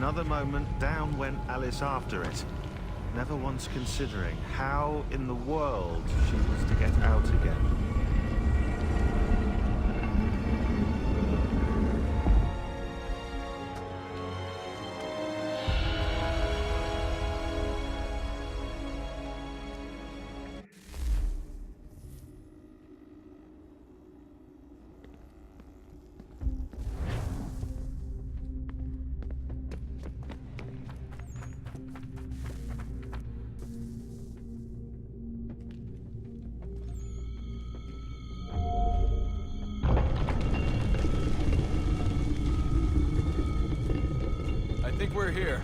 another moment, down went Alice after it, never once considering how in the world she was to get out again. I think we're here.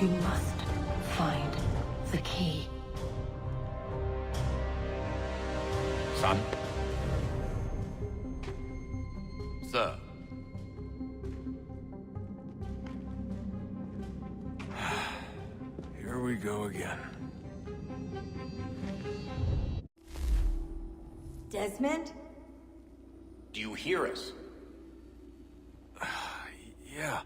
You must find the key. Son? Sir? Here we go again. Desmond? Do you hear us? Yeah.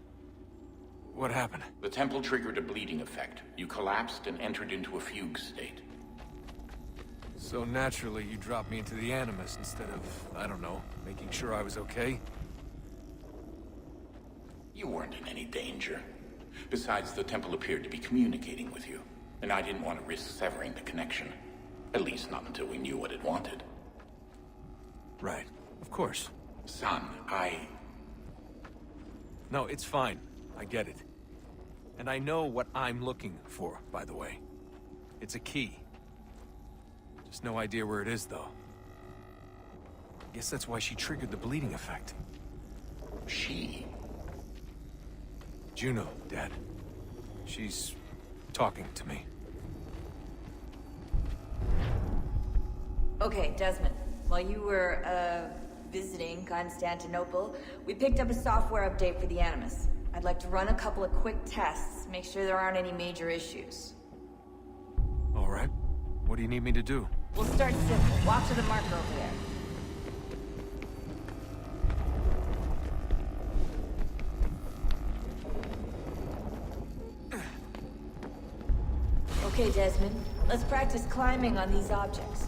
What happened? The temple triggered a bleeding effect. You collapsed and entered into a fugue state. So naturally, you dropped me into the Animus instead of, I don't know, making sure I was okay? You weren't in any danger. Besides, the temple appeared to be communicating with you, and I didn't want to risk severing the connection. At least not until we knew what it wanted. Right. Of course. Son, No, it's fine. I get it. And I know what I'm looking for, by the way. It's a key. Just no idea where it is, though. Guess that's why she triggered the bleeding effect. She? Juno, Dad. She's talking to me. Okay, Desmond. While you were, visiting Constantinople, we picked up a software update for the Animus. I'd like to run a couple of quick tests, make sure there aren't any major issues. All right. What do you need me to do? We'll start simple. Walk to the marker over there. Okay, Desmond. Let's practice climbing on these objects.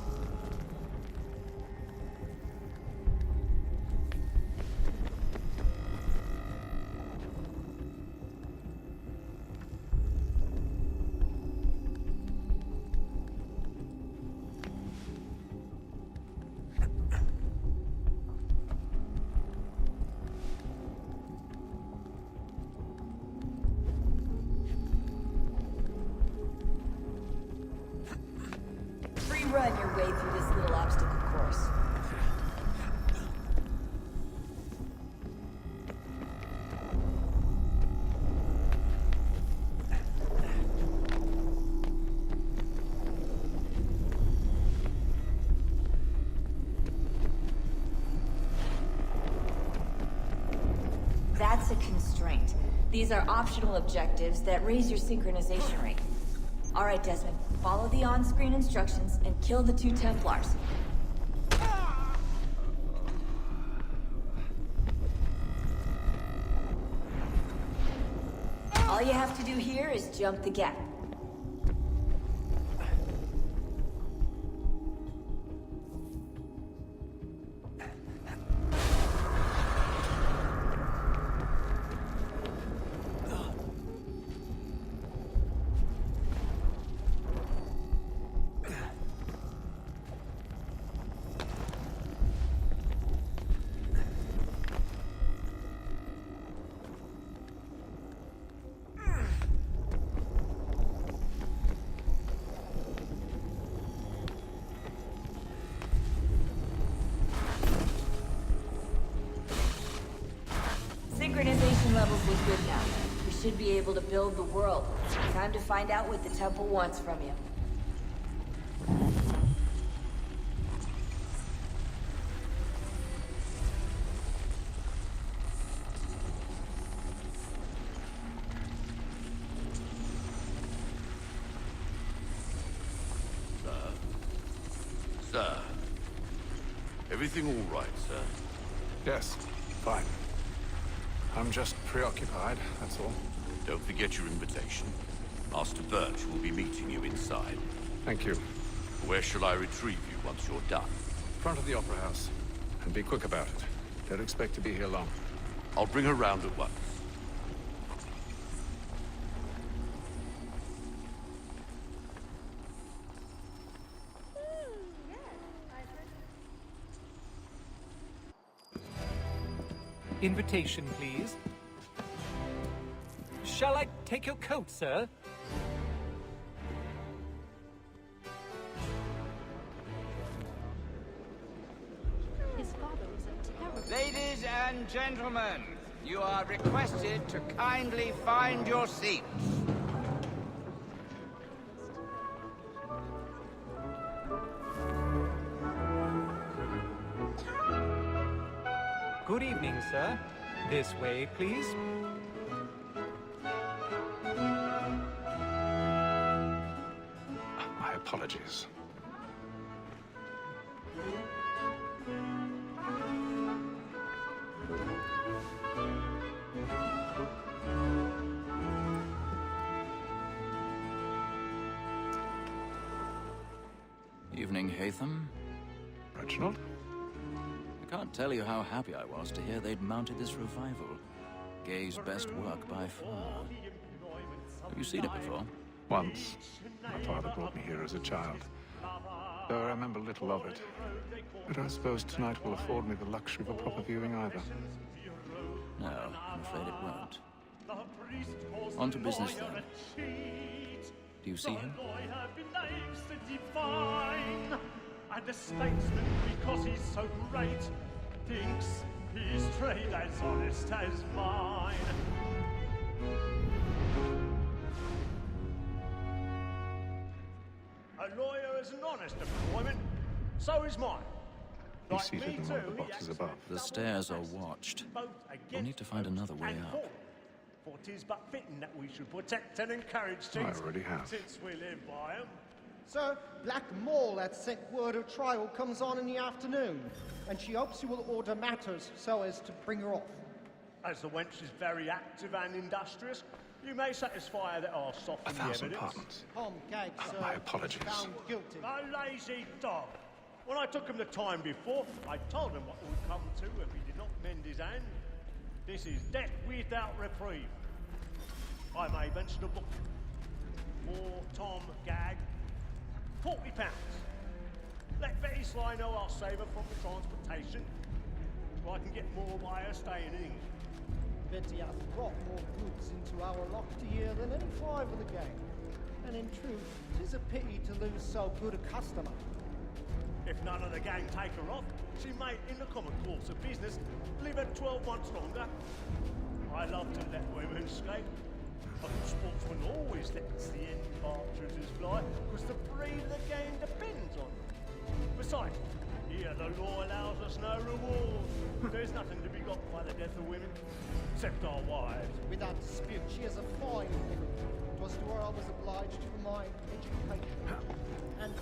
Run your way through this little obstacle course. That's a constraint. These are optional objectives that raise your synchronization rate. Alright, Desmond. Follow the on-screen instructions and kill the 2 Templars. All you have to do here is jump the gap. Synchronization levels look good now. We should be able to build the world. Time to find out what the temple wants from you. Sir. Everything all right, sir? Yes, fine. I'm just preoccupied, that's all. Don't forget your invitation. Master Birch will be meeting you inside. Thank you. Where shall I retrieve you once you're done? Front of the Opera House. And be quick about it. Don't expect to be here long. I'll bring her round at once. Invitation, please. Shall I take your coat, sir? His father was a terrible... Ladies and gentlemen, you are requested to kindly find your seats. Good evening, sir. This way, please. My apologies. Evening, Hatham. Reginald? I can't tell you how happy I was to hear they'd mounted this revival. Gay's best work by far. Have you seen it before? Once. My father brought me here as a child. Though I remember little of it. But I suppose tonight will afford me the luxury of a proper viewing either. No, I'm afraid it won't. On to business then. Do you see him? And the statesman, because he's so great, thinks his trade as honest as mine. A lawyer is an honest employment, so is mine. He's seated in one of the boxes above. The stairs are watched. We'll need to find another way up. For 'tis but fitting that we should protect and encourage I things, already have. since we live by 'em. Sir, Black Mole had sent word of trial comes on in the afternoon, and she hopes you will order matters so as to bring her off. As the wench is very active and industrious, you may satisfy her that I'll soften the 1,000 evidence. pardons. Tom Gag, sir, My apologies. found guilty. A lazy dog. When I took him the time before, I told him what would come to if he did not mend his hand. This is death without reprieve. I may venture to book for Tom Gag. £40. Let Betty Sly know I'll save her from the transportation, so I can get more by her staying in England. Betty hath brought more goods into our locked year than any 5 of the gang. And in truth, 'tis a pity to lose so good a customer. If none of the gang take her off, she may, in the common course of business, live her 12 months longer. I love to let women escape. A good sportsman always lets the end partridges fly, because the breed of the game depends on them. Besides, here the law allows us no reward. There's nothing to be got by the death of women, except our wives. Without dispute, she is a fine woman. It was to her I was obliged for my education. And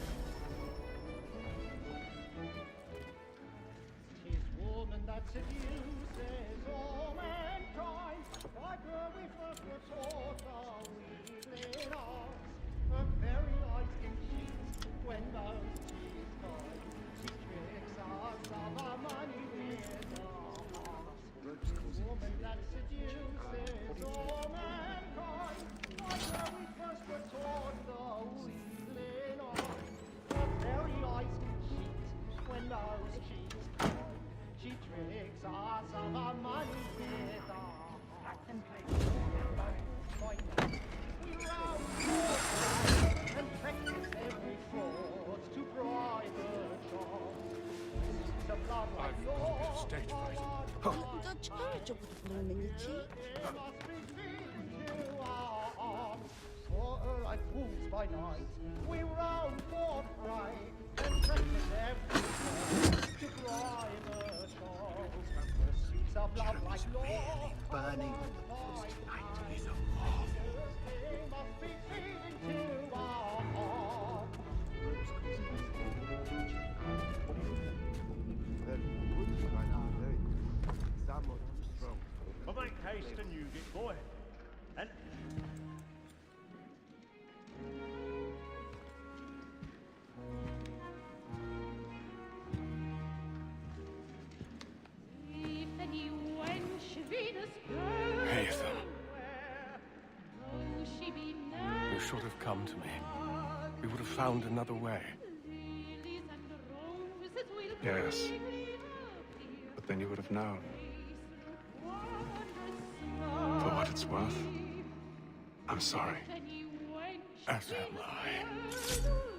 'tis woman that seduces all mankind. By her we first were taught our weakling arts. Her very eyes can cheat when those cheats find. She tricks us of our money with our hearts. 'Tis woman that seduces all mankind. By her we first were taught the weakling arts. Her very eyes can cheat when those cheats find. She tricks us of our money with our hearts. And practice every fraud to bribe her charms. The blood like yours. Stage fright. The charitable bloom in your cheek. Must be feeding to our arms. For her like wolves by night, we roam for prey and practice every fraud to bribe her charms. Pursuits of love like yours. Burning. Must be feeding to our arms. But make haste and use it, boy. And If any wench Venus Hey, Ethel. though she be You now should have come to me. We would have found another way. lilies and roses will Yes. quickly appear. But then you would have known. Wondrous For what it's worth, I'm sorry. if any wench As am I.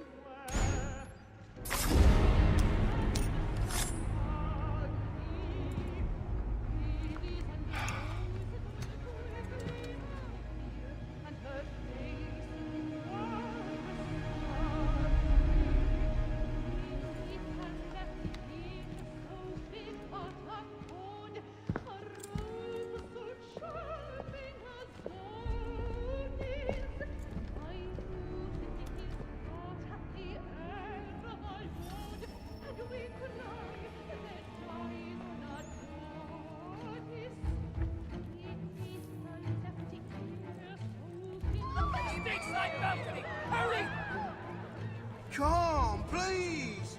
Come, please!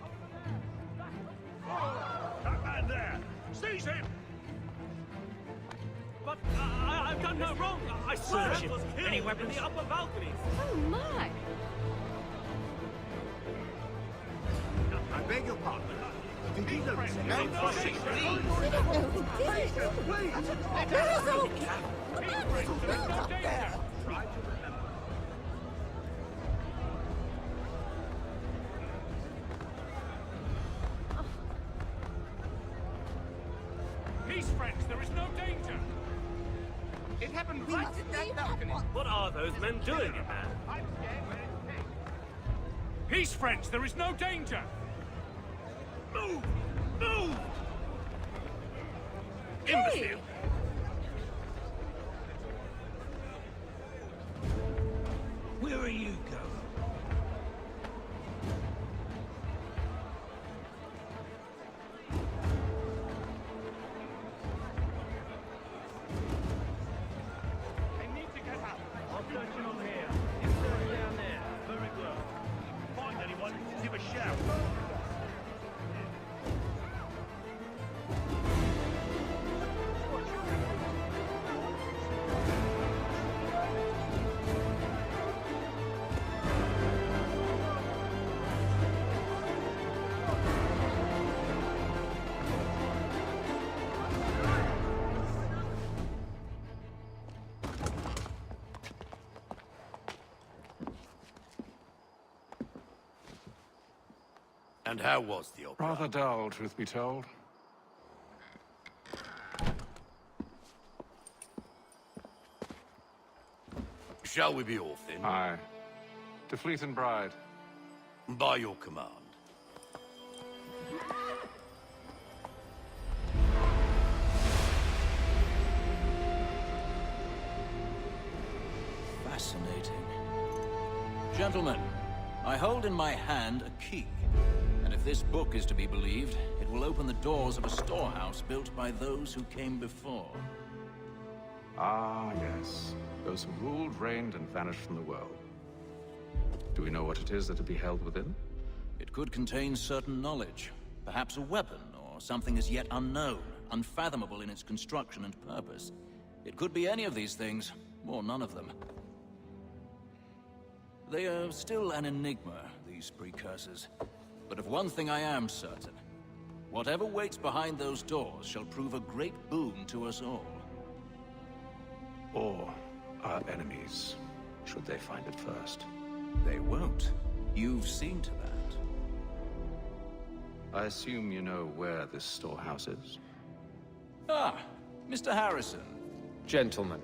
that man there, seize him! But I've done no wrong. I swear Search him. Any weapons? in the upper balconies. Oh my! I beg your pardon. Did you notice We don't know who did it! Please! Up there! Try to remember. Peace, friends, there is no danger. It happened right at that balcony. What are those men doing in there? I'm scared where it takes. Peace, friends, there is no danger. Move! Move! Imbecile! Where are you going? I need to get out. I'm searching on here. You search down there. Very well. Find anyone, give a shout. And how was the opera? Rather dull, truth be told. Shall we be off then? Aye. To Fleet and Bride. By your command. Fascinating. Gentlemen, I hold in my hand a key. And if this book is to be believed, it will open the doors of a storehouse built by those who came before. Ah, yes. Those who ruled, reigned, and vanished from the world. Do we know what it is that to be held within? It could contain certain knowledge. Perhaps a weapon, or something as yet unknown, unfathomable in its construction and purpose. It could be any of these things, or none of them. They are still an enigma, these precursors. But of one thing I am certain. Whatever waits behind those doors shall prove a great boon to us all. Or our enemies, should they find it first. They won't. You've seen to that. I assume you know where this storehouse is? Ah, Mr. Harrison. Gentlemen,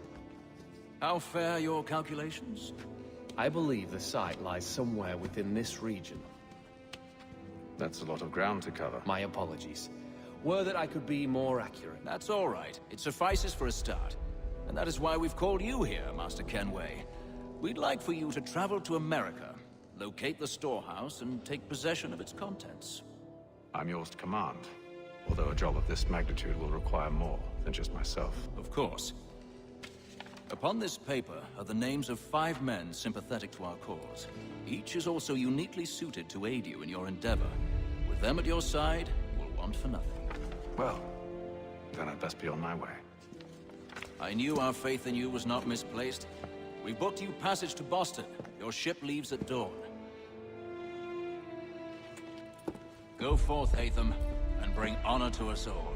How fare your calculations? I believe the site lies somewhere within this region. That's a lot of ground to cover. My apologies. Were that I could be more accurate. That's all right. It suffices for a start. And that is why we've called you here, Master Kenway. We'd like for you to travel to America, locate the storehouse, and take possession of its contents. I'm yours to command. Although a job of this magnitude will require more than just myself. Of course. Upon this paper are the names of 5 men sympathetic to our cause. Each is also uniquely suited to aid you in your endeavor. With them at your side, you'll want for nothing. Well, then I'd best be on my way. I knew our faith in you was not misplaced. We booked you passage to Boston. Your ship leaves at dawn. Go forth, Hatham, and bring honor to us all.